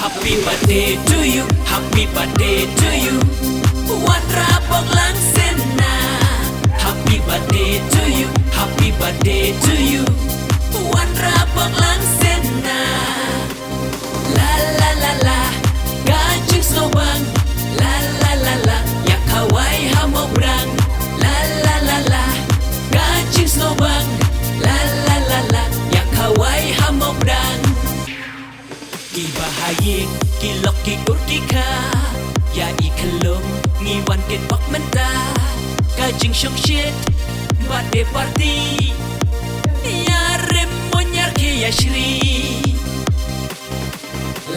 Happy birthday to you, happy birthday to you วันราบอกหลังเส้นหน้า Happy birthday to you, happy birthday to you วันราบอกหลังเส้นหน้า La la la la การจึงสว่าง La la la la อยากเข้าไว้หาหมอกรัง La la la la การจึงสว่าง La la la la อยากเข้าไว้หาหมอกรังKi bahagia, ki lok ki kur ki kha Ya i khalom, ngi wan ket bak menta Ka jing shong shit, birthday party Ya rem monyar ke ya shri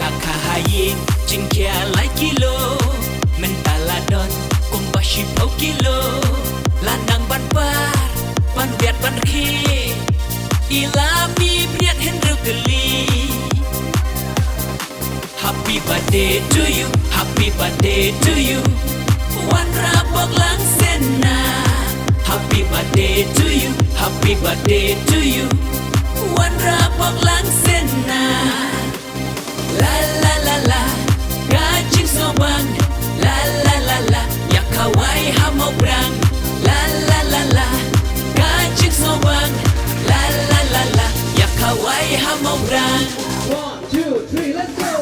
Lakha hayin, jing kia lai kilo Menta la don, kong bashi pau kilo Lanang ban par, ban biat ban khi Ilami briat hen reu teli Happy birthday to you, happy birthday to you วันราบอกหลังเส้นหน้า Happy birthday to you, happy birthday to you วันราบอกหลังเส้นหน้า La la la la การจึงสว่าง La la la la อยากเข้าไว้หาหมอกรัง La la la la การจึงสว่าง La la la la อยากเข้าไว้หาหมอกรัง One, two, three, let's go!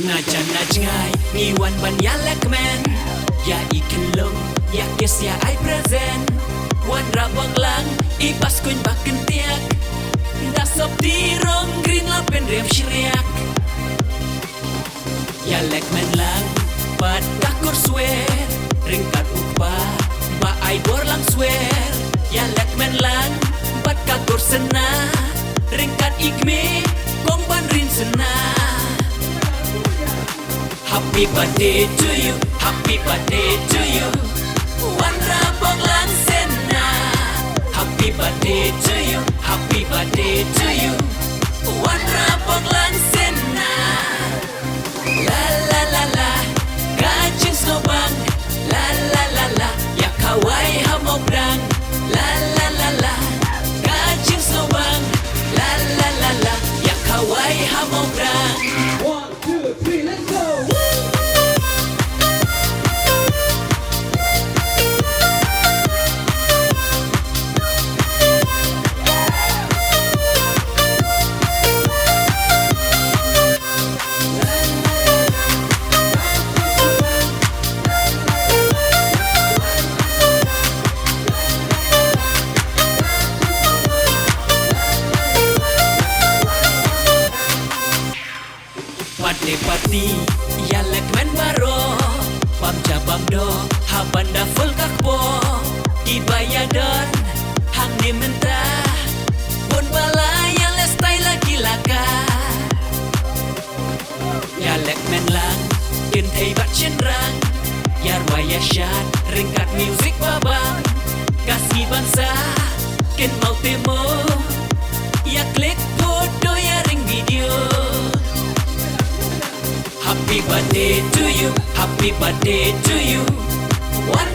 น่าจะน่าจะง่ายมีวันบัญญัติและแมนอย่าอีกคันลงอยากเกสอย่าไอเพรเซนวันระวังหลังอีปัสกุนบักกันเตียกดัสบดีร้องกรีนแล้วเป็นเรียมเชียกอย่าเล็กแมนหลังปัดดักกอร์สเวร์ริงกัดอุปาบาไอบอร์ลังสเวร์อย่าเล็กแมนหลังปัดกัดกอร์สนาริงกัดอีกเมกองบันรินสนา Happy birthday to you, happy birthday to you วันราบอกหลังเส้นหน้า Happy birthday to you, happy birthday to you วันราบอกหลังเส้นหน้า La la la la การจึงสว่าง La la la la อยากเข้าไว้หาหมอกรัง La la la la การจึงสว่าง La la la la อยากเข้าไว้หาหมอกรัง One, two, three, let's go! Birthday party ya lek men baro pam cabang do ha banda full kakbo ibayadan hang ni menta bon bala yang le style lagi laka ya lek men lang kin thei bat chen rang ya waya shat ringkat music babang kasih bangsa kin mau temo ya klik foto ya ring video Happy birthday to you, happy birthday to you วัน